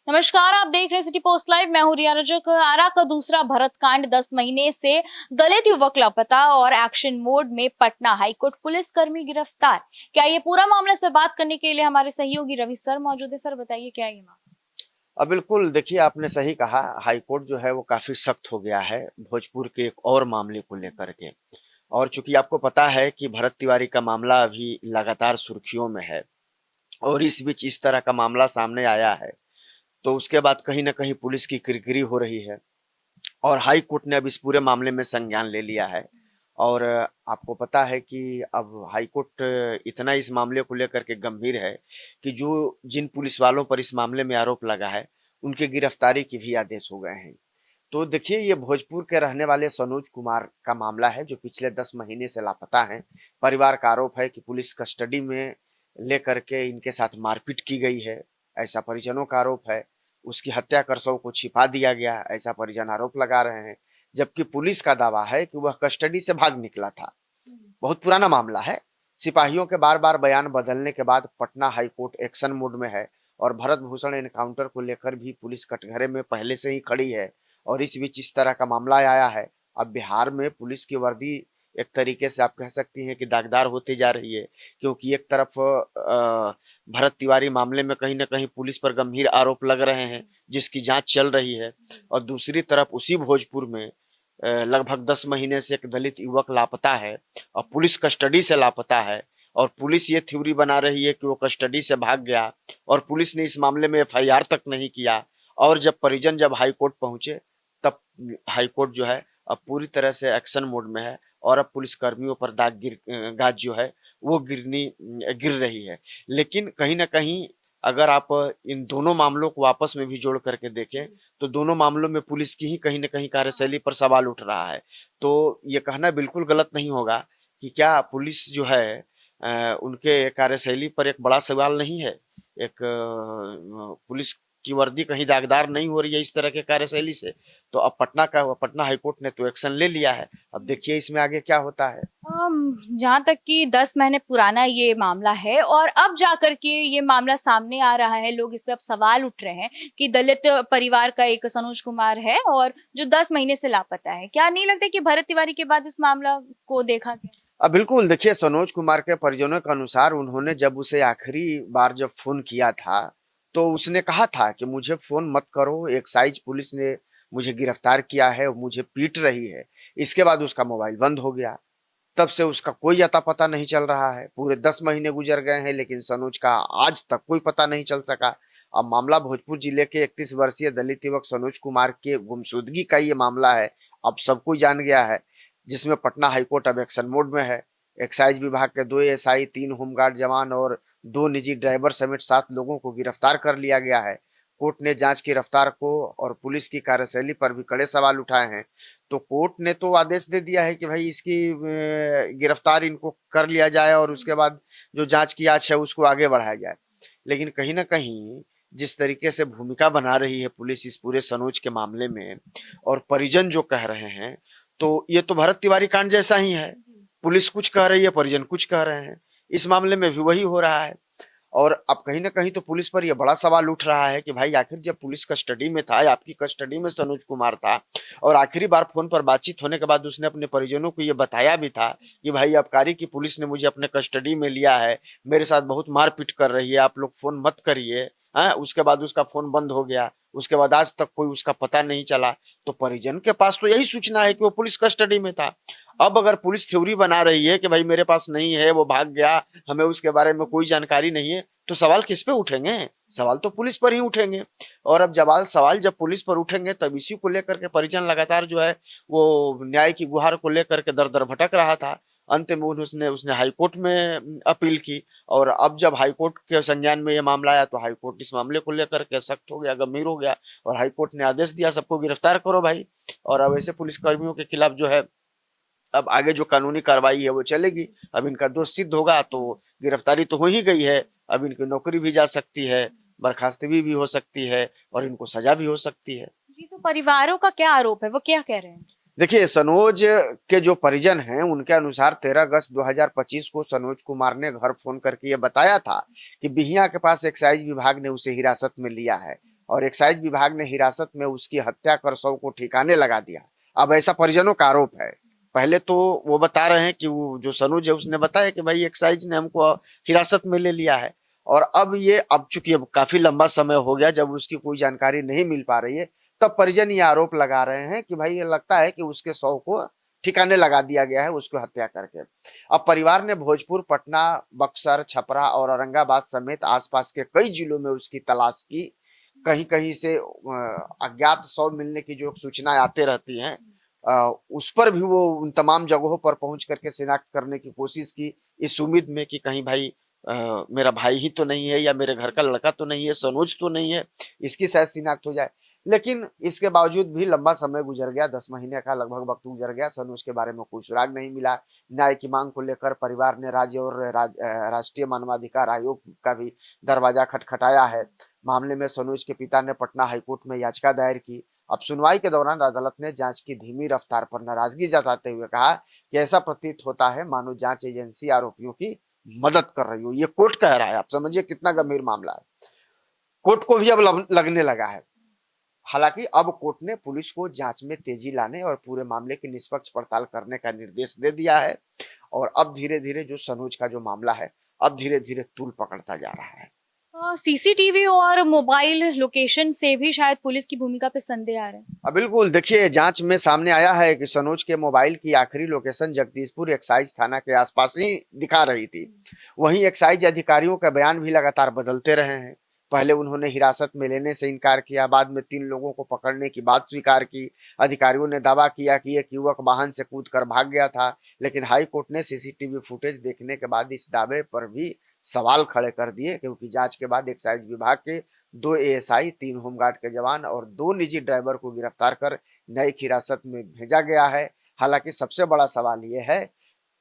नमस्कार, आप देख रहे हैं सिटी पोस्ट लाइव। मैं हूं रिया रजक। आरा का दूसरा भरत कांड, 10 महीने से दलित युवक लापता और एक्शन मोड में पटना हाईकोर्ट पुलिस कर्मी गिरफ्तार। क्या ये पूरा मामला, इस पर बात करने के लिए हमारे सहयोगी रवि सर मौजूद है। सर बताइए, क्या ये मामला? बिल्कुल, देखिए आपने सही कहा। हाईकोर्ट जो है वो काफ़ी सख्त हो गया है भोजपुर के एक और मामले को लेकर के। और चूँकि आपको पता है कि भरत तिवारी का मामला अभी लगातार सुर्खियों में है और इस बीच इस तरह का मामला सामने आया है, तो उसके बाद कहीं न कहीं पुलिस की किरकिरी हो रही है और हाई कोर्ट ने अब इस पूरे मामले में संज्ञान ले लिया है। और आपको पता है कि अब हाई कोर्ट इतना इस मामले को लेकर के गंभीर है कि जो जिन पुलिस वालों पर इस मामले में आरोप लगा है, उनकी गिरफ्तारी के भी आदेश हो गए हैं। तो देखिए, ये भोजपुर के रहने वाले सनोज कुमार का मामला है जो पिछले 10 महीने से लापता हैं। परिवार का आरोप है कि पुलिस कस्टडी में लेकर के इनके साथ मारपीट की गई है, ऐसा परिजनों का आरोप है। उसकी हत्या कर शव को छिपा दिया गया, ऐसा परिजन आरोप लगा रहे हैं। जबकि पुलिस का दावा है कि वह कस्टडी से भाग निकला था। बहुत पुराना मामला है। सिपाहियों के बार-बार बयान बदलने के बाद Patna high court action mode में है और भरत भूषण एनकाउंटर को लेकर भी पुलिस कटघरे में पहले से ही खड़ी है। और इस बीच इस तरह का मामला आया है। अब बिहार में पुलिस की वर्दी एक तरीके से आप कह सकती हैं कि दागदार होती जा रही है, क्योंकि एक तरफ भरत तिवारी मामले में कहीं न कहीं पुलिस पर गंभीर आरोप लग रहे हैं, जिसकी जांच चल रही है, और दूसरी तरफ उसी भोजपुर में लगभग 10 महीने से एक दलित युवक लापता है और पुलिस कस्टडी से लापता है। और पुलिस ये थ्योरी बना रही है कि वो कस्टडी से भाग गया और पुलिस ने इस मामले में एफआईआर तक नहीं किया। और जब परिजन जब हाई कोर्ट पहुंचे, तब हाई कोर्ट जो है अब पूरी तरह से एक्शन मोड में है और अब पुलिस कर्मियों पर गाज जो है वो गिर रही है। लेकिन कहीं ना कहीं अगर आप इन दोनों मामलों को आपस में भी जोड़ करके देखें, तो दोनों मामलों में पुलिस की ही कहीं न कहीं कार्यशैली पर सवाल उठ रहा है। तो ये कहना बिल्कुल गलत नहीं होगा कि क्या पुलिस जो है उनके कार्यशैली पर एक बड़ा सवाल नहीं है? एक पुलिस की वर्दी कहीं दागदार नहीं हो रही है इस तरह के कार्यशैली से? तो अब पटना हाई कोर्ट ने तो एक्शन ले लिया है। अब देखिए इसमें आगे क्या होता है। जहाँ तक कि 10 महीने पुराना ये मामला है और अब जाकर के ये मामला सामने आ रहा है, लोग इस पे अब सवाल उठ रहे हैं कि दलित परिवार का एक सनोज कुमार है और जो 10 महीने से लापता है। क्या नहीं लगता कि भरत तिवारी के बाद इस मामला को देखा गया? बिल्कुल, देखिए सनोज कुमार के परिजनों के अनुसार उन्होंने जब उसे आखिरी बार जब फ़ोन किया था, तो उसने कहा था कि मुझे फ़ोन मत करो, एक्साइज़ पुलिस ने मुझे गिरफ्तार किया है और मुझे पीट रही है। इसके बाद उसका मोबाइल बंद हो गया। तब से उसका कोई अता-पता नहीं चल रहा है। पूरे 10 महीने गुज़र गए हैं, लेकिन सनोज का आज तक कोई पता नहीं चल सका। अब मामला भोजपुर जिले के 31 वर्षीय दलित युवक सनोज कुमार के गुमशुदगी का ये मामला है। अब सब कोई जान गया है, जिसमें पटना हाईकोर्ट अब एक्शन मोड में है। एक्साइज विभाग के 2 एसआई, 3 होमगार्ड जवान और 2 निजी ड्राइवर समेत 7 लोगों को गिरफ्तार कर लिया गया है। कोर्ट ने जांच की रफ्तार को और पुलिस की कार्यशैली पर भी कड़े सवाल उठाए हैं। तो कोर्ट ने तो आदेश दे दिया है कि भाई इसकी गिरफ्तार इनको कर लिया जाए और उसके बाद जो जांच की आंच है उसको आगे बढ़ाया जाए। लेकिन कहीं ना कहीं जिस तरीके से भूमिका बना रही है पुलिस इस पूरे सनोज के मामले में, और परिजन जो कह रहे हैं, तो ये तो भरत तिवारी कांड जैसा ही है। पुलिस कुछ कह रही है, परिजन कुछ कह रहे हैं। इस मामले में भी वही हो रहा है। और अब कहीं न कहीं तो पुलिस पर यह बड़ा सवाल उठ रहा है कि भाई आखिर जब पुलिस कस्टडी में था, आपकी कस्टडी में सनोज कुमार था और आखिरी बार फ़ोन पर बातचीत होने के बाद उसने अपने परिजनों को ये बताया भी था कि भाई आबकारी की पुलिस ने मुझे अपने कस्टडी में लिया है, मेरे साथ बहुत मारपीट कर रही है, आप लोग फ़ोन मत करिए। हाँ, उसके बाद उसका फ़ोन बंद हो गया। उसके बाद आज तक कोई उसका पता नहीं चला। तो परिजन के पास तो यही सूचना है कि वो पुलिस कस्टडी में था। अब अगर पुलिस थ्योरी बना रही है कि भाई मेरे पास नहीं है, वो भाग गया, हमें उसके बारे में कोई जानकारी नहीं है, तो सवाल किस पे उठेंगे? सवाल तो पुलिस पर ही उठेंगे। और अब सवाल जब पुलिस पर उठेंगे, तब इसी को लेकर के परिजन लगातार जो है वो न्याय की गुहार को लेकर के दर दर भटक रहा था। अंत में उसने उसने हाई कोर्ट में अपील की और अब जब हाई कोर्ट के संज्ञान में ये मामला आया, तो हाई कोर्ट इस मामले को लेकर के सख्त हो गया, गंभीर हो गया और हाई कोर्ट ने आदेश दिया सबको गिरफ्तार करो भाई। और अब ऐसे पुलिस कर्मियों के खिलाफ जो है अब आगे जो कानूनी कार्रवाई है वो चलेगी। अब इनका दोष सिद्ध होगा तो गिरफ्तारी तो हो ही गई है, अब इनकी नौकरी भी जा सकती है, बर्खास्तगी भी हो सकती है और इनको सजा भी हो सकती है। जी, तो परिवारों का क्या आरोप है, वो क्या कह रहे हैं? देखिए, सनोज के जो परिजन हैं उनके अनुसार 13 अगस्त 2025 को सनोज कुमार ने घर फोन करके ये बताया था कि बिहिया के पास एक्साइज विभाग ने उसे हिरासत में लिया है और एक्साइज विभाग ने हिरासत में उसकी हत्या कर शव को ठिकाने लगा दिया। अब ऐसा परिजनों का आरोप है। पहले तो वो बता रहे हैं कि वो जो सनोज है उसने बताया कि भाई एक्साइज ने हमको हिरासत में ले लिया है, और अब चूंकि अब काफी लंबा समय हो गया जब उसकी कोई जानकारी नहीं मिल पा रही है, तब परिजन ये आरोप लगा रहे हैं कि भाई ये लगता है कि उसके शव को ठिकाने लगा दिया गया है उसको हत्या करके। अब परिवार ने भोजपुर, पटना, बक्सर, छपरा और औरंगाबाद समेत आसपास के कई जिलों में उसकी तलाश की। कहीं कहीं से अज्ञात शव मिलने की जो सूचनाएं आते रहती हैं, उस पर भी वो उन तमाम जगहों पर पहुंच करके शिनाख्त करने की कोशिश की, इस उम्मीद में कि कहीं भाई मेरा भाई ही तो नहीं है या मेरे घर का लड़का तो नहीं है, सनोज तो नहीं है, इसकी शायद शिनाख्त हो जाए। लेकिन इसके बावजूद भी लंबा समय गुजर गया, 10 महीने का लगभग वक्त गुजर गया, सनोज के बारे में कोई सुराग नहीं मिला। न्याय की मांग को लेकर परिवार ने राज्य और राष्ट्रीय मानवाधिकार आयोग का भी दरवाजा खटखटाया है। मामले में सनोज के पिता ने पटना हाईकोर्ट में याचिका दायर की। अब सुनवाई के दौरान अदालत ने जांच की धीमी रफ्तार पर नाराजगी जताते हुए कहा कि ऐसा प्रतीत होता है मानो जांच एजेंसी आरोपियों की मदद कर रही हो। ये कोर्ट कह रहा है, आप समझिए कितना गंभीर मामला है। कोर्ट को भी अब लगने लगा है। हालांकि अब कोर्ट ने पुलिस को जांच में तेजी लाने और पूरे मामले की निष्पक्ष पड़ताल करने का निर्देश दे दिया है, और अब धीरे धीरे जो सनोज का जो मामला है अब धीरे धीरे तूल पकड़ता जा रहा है। सीसीटीवी और मोबाइल लोकेशन से भी शायद पुलिस की भूमिका पे संदेह आ रहे हैं। बिल्कुल, देखिए जांच में सामने आया है कि सनोज के मोबाइल की आखिरी लोकेशन जगदीशपुर एक्साइज थाना के आसपास ही दिखा रही थी। वहीं एक्साइज अधिकारियों का बयान भी लगातार बदलते रहे हैं। पहले उन्होंने हिरासत में लेने से इनकार किया, बाद में 3 लोगों को पकड़ने की बात स्वीकार की। अधिकारियों ने दावा किया कि एक युवक वाहन से कूदकर भाग गया था, लेकिन हाई कोर्ट ने सीसीटीवी फुटेज देखने के बाद इस दावे पर भी सवाल खड़े कर दिए, क्योंकि जांच के बाद एक्साइज विभाग के 2 एएसआई, 3 होमगार्ड के जवान और 2 निजी ड्राइवर को गिरफ्तार कर न्यायिक हिरासत में भेजा गया है। हालांकि सबसे बड़ा सवाल यह है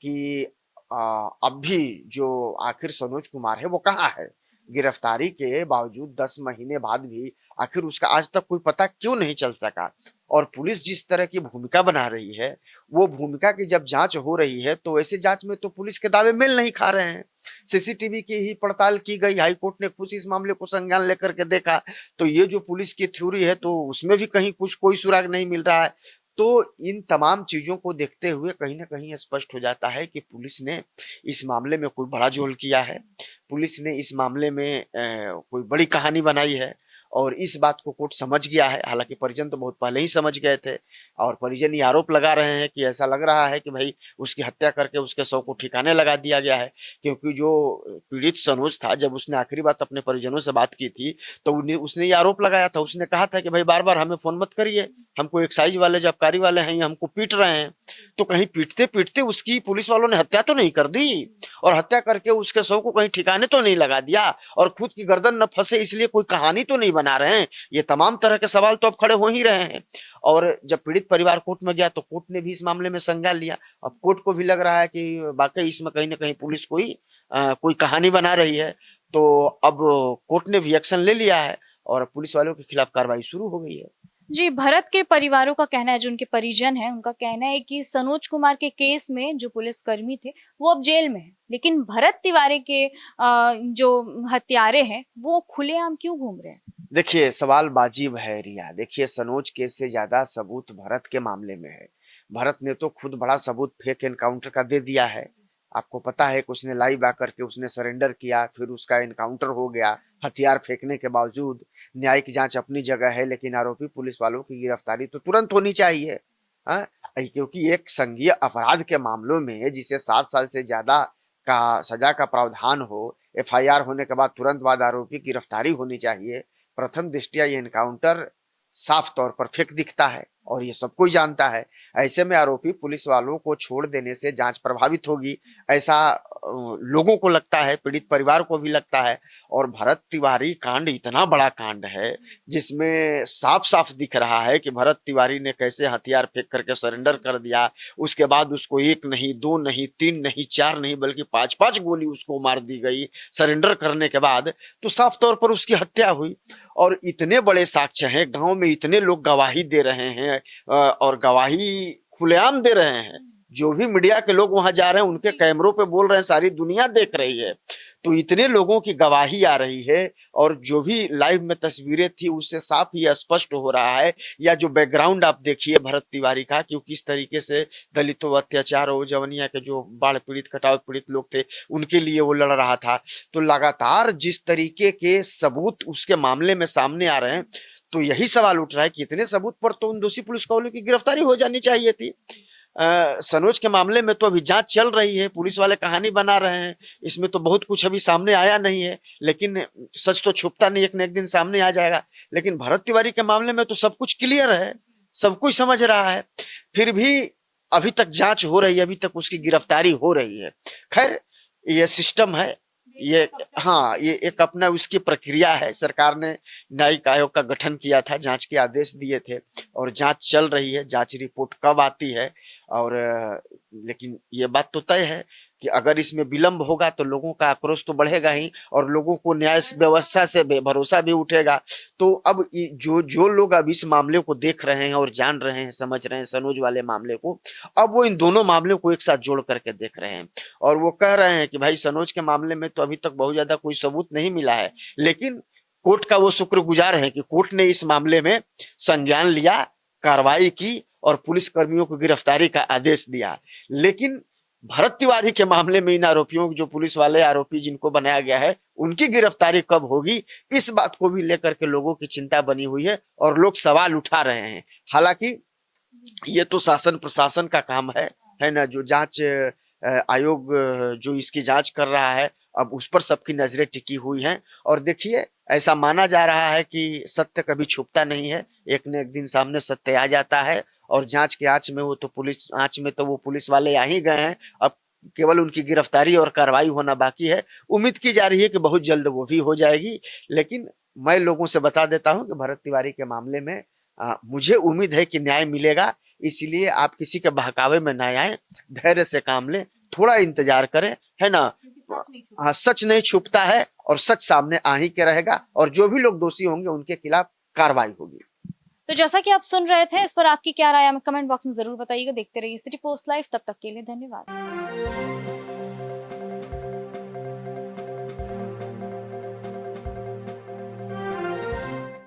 कि अब भी जो आखिर सनोज कुमार है वो कहाँ है। गिरफ्तारी के बावजूद 10 महीने बाद भी आखिर उसका आज तक कोई पता क्यों नहीं चल सका। और पुलिस जिस तरह की भूमिका बना रही है, वो भूमिका की जब जांच हो रही है तो ऐसे जांच में तो पुलिस के दावे मेल नहीं खा रहे हैं। सीसीटीवी की ही पड़ताल की गई, हाईकोर्ट ने कुछ इस मामले को संज्ञान लेकर के देखा, तो ये जो पुलिस की थ्योरी है तो उसमें भी कहीं कुछ कोई सुराग नहीं मिल रहा है। तो इन तमाम चीजों को देखते हुए कहीं ना कहीं स्पष्ट हो जाता है कि पुलिस ने इस मामले में कोई बड़ा झोल किया है। पुलिस ने इस मामले में कोई बड़ी कहानी बनाई है, और इस बात को कोर्ट समझ गया है। हालांकि परिजन तो बहुत पहले ही समझ गए थे, और परिजन ये आरोप लगा रहे हैं कि ऐसा लग रहा है कि भाई उसकी हत्या करके उसके शव को ठिकाने लगा दिया गया है। क्योंकि जो पीड़ित सनोज था, जब उसने आखिरी बात अपने परिजनों से बात की थी तो उसने ये आरोप लगाया था, उसने कहा था कि भाई बार बार हमें फोन मत करिए, हमको एक्साइज वाले जो आबकारी वाले हैं हमको पीट रहे हैं। तो कहीं पीटते पीटते उसकी पुलिस वालों ने हत्या तो नहीं कर दी, और हत्या करके उसके शव को कहीं ठिकाने तो नहीं लगा दिया, और खुद की गर्दन न फंसे इसलिए कोई कहानी तो नहीं बना रहे हैं। ये तमाम तरह के सवाल तो अब खड़े हो ही रहे हैं। और जब पीड़ित परिवार कोर्ट में गया तो कोर्ट ने भी इस मामले में संज्ञान लिया। अब कोर्ट को भी लग रहा है कि वाकई इसमें कहीं ना कहीं पुलिस कोई कहानी बना रही है। तो अब कोर्ट ने भी एक्शन ले लिया है और पुलिस वालों के खिलाफ कार्रवाई शुरू हो गई है। जी, भरत के परिवारों का कहना है, जो उनके परिजन हैं, उनका कहना है कि सनोज कुमार के केस में जो पुलिसकर्मी थे वो अब जेल में हैं, लेकिन भरत तिवारी के जो हत्यारे हैं वो खुलेआम क्यों घूम रहे हैं? देखिए सवाल बाजीब है रिया। देखिए सनोज केस से ज्यादा सबूत भरत के मामले में है। भरत ने तो खुद बड़ा सबूत फेक एनकाउंटर का दे दिया है। आपको पता है कि उसने लाइव आकर के उसने सरेंडर किया, फिर उसका एनकाउंटर हो गया हथियार फेंकने के बावजूद। न्यायिक जांच अपनी जगह है, लेकिन आरोपी पुलिस वालों की गिरफ्तारी तो तुरंत होनी चाहिए। हाँ, क्योंकि एक संज्ञेय अपराध के मामलों में जिसे 7 साल से ज्यादा का सजा का प्रावधान हो, एफआईआर होने के बाद तुरंत बाद आरोपी की गिरफ्तारी होनी चाहिए। प्रथम दृष्टया ये एनकाउंटर साफ तौर पर फेक दिखता है और ये सब कोई जानता है। ऐसे में आरोपी पुलिस वालों को छोड़ देने से जांच प्रभावित होगी, ऐसा लोगों को लगता है, पीड़ित परिवार को भी लगता है। और भरत तिवारी कांड इतना बड़ा कांड है जिसमें साफ साफ दिख रहा है कि भरत तिवारी ने कैसे हथियार फेंक करके सरेंडर कर दिया। उसके बाद उसको 1 नहीं, 2 नहीं, 3 नहीं, 4 नहीं, बल्कि 5-5 गोली उसको मार दी गई सरेंडर करने के बाद। तो साफ तौर पर उसकी हत्या हुई। और इतने बड़े साक्ष्य हैं, गांव में इतने लोग गवाही दे रहे हैं, और गवाही खुलेआम दे रहे हैं। जो भी मीडिया के लोग वहां जा रहे हैं उनके कैमरों पे बोल रहे हैं, सारी दुनिया देख रही है। तो इतने लोगों की गवाही आ रही है और जो भी लाइव में तस्वीरें थी उससे साफ ही स्पष्ट हो रहा है, या जो बैकग्राउंड आप देखिए भरत तिवारी का कि वो किस तरीके से दलितों अत्याचार और जवनिया के जो बाढ़ पीड़ित कटाव पीड़ित लोग थे उनके लिए वो लड़ रहा था। तो लगातार जिस तरीके के सबूत उसके मामले में सामने आ रहे हैं, तो यही सवाल उठ रहा है कि इतने सबूत पर तो उन दोषी पुलिसकर्मियों की गिरफ्तारी हो जानी चाहिए थी। सनोज के मामले में तो अभी जांच चल रही है, पुलिस वाले कहानी बना रहे हैं, इसमें तो बहुत कुछ अभी सामने आया नहीं है, लेकिन सच तो छुपता नहीं, एक न एक दिन सामने आ जाएगा। लेकिन भरत तिवारी के मामले में तो सब कुछ क्लियर है, सब कुछ समझ रहा है, फिर भी अभी तक जांच हो रही है, अभी तक उसकी गिरफ्तारी हो रही है। खैर ये सिस्टम है, ये हाँ ये एक अपना उसकी प्रक्रिया है। सरकार ने न्यायिक आयोग का गठन किया था, जांच के आदेश दिए थे और जांच चल रही है। जांच रिपोर्ट कब आती है और लेकिन ये बात तो तय है कि अगर इसमें विलंब होगा तो लोगों का आक्रोश तो बढ़ेगा ही और लोगों को न्याय व्यवस्था से भरोसा भी उठेगा। तो अब जो जो लोग अब इस मामले को देख रहे हैं और जान रहे हैं, समझ रहे हैं सनोज वाले मामले को, अब वो इन दोनों मामलों को एक साथ जोड़ करके देख रहे हैं और वो कह रहे हैं कि भाई सनोज के मामले में तो अभी तक बहुत ज्यादा कोई सबूत नहीं मिला है, लेकिन कोर्ट का वो शुक्रगुजार है कि कोर्ट ने इस मामले में संज्ञान लिया, कार्रवाई की और पुलिस कर्मियों को गिरफ्तारी का आदेश दिया। लेकिन भरत तिवारी के मामले में इन आरोपियों जो पुलिस वाले आरोपी जिनको बनाया गया है उनकी गिरफ्तारी कब होगी, इस बात को भी लेकर के लोगों की चिंता बनी हुई है और लोग सवाल उठा रहे हैं। हालांकि ये तो शासन प्रशासन का काम है ना, जो जांच आयोग जो इसकी जांच कर रहा है, अब उस पर सबकी नजरें टिकी हुई हैं। और देखिए ऐसा माना जा रहा है कि सत्य कभी छुपता नहीं है, एक न एक दिन सामने सत्य आ जाता है और जांच के आंच में वो तो पुलिस आंच में तो वो पुलिस वाले आ ही गए हैं, अब केवल उनकी गिरफ्तारी और कार्रवाई होना बाकी है। उम्मीद की जा रही है कि बहुत जल्द वो भी हो जाएगी। लेकिन मैं लोगों से बता देता हूं कि भरत तिवारी के मामले में मुझे उम्मीद है कि न्याय मिलेगा, इसलिए आप किसी के बहकावे में ना आए, धैर्य से काम लें, थोड़ा इंतजार करें, है ना। हाँ सच नहीं छुपता है और सच सामने आ ही के रहेगा और जो भी लोग दोषी होंगे उनके खिलाफ कार्रवाई होगी। तो जैसा कि आप सुन रहे थे, इस पर आपकी क्या राय है हमें कमेंट बॉक्स में जरूर बताइएगा। देखते रहिए सिटी पोस्ट लाइव, तब तक के लिए धन्यवाद।